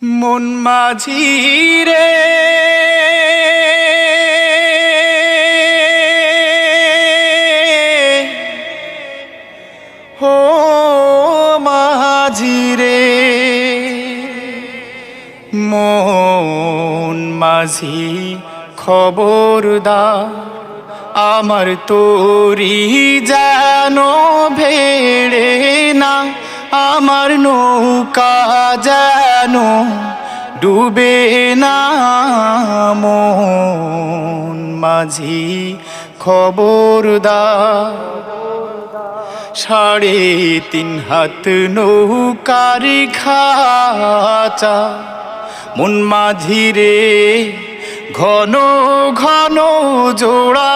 মন মাঝি রে হো মাঝি রে মন মাঝি খবরদার আমার তোরি যেন ভেড়ে না আমার নৌকা যেন ডুবে না মন মাঝি খবরদার 3.5 হাত নৌকার খাঁচা মন মাঝি রে ঘন ঘন জোড়া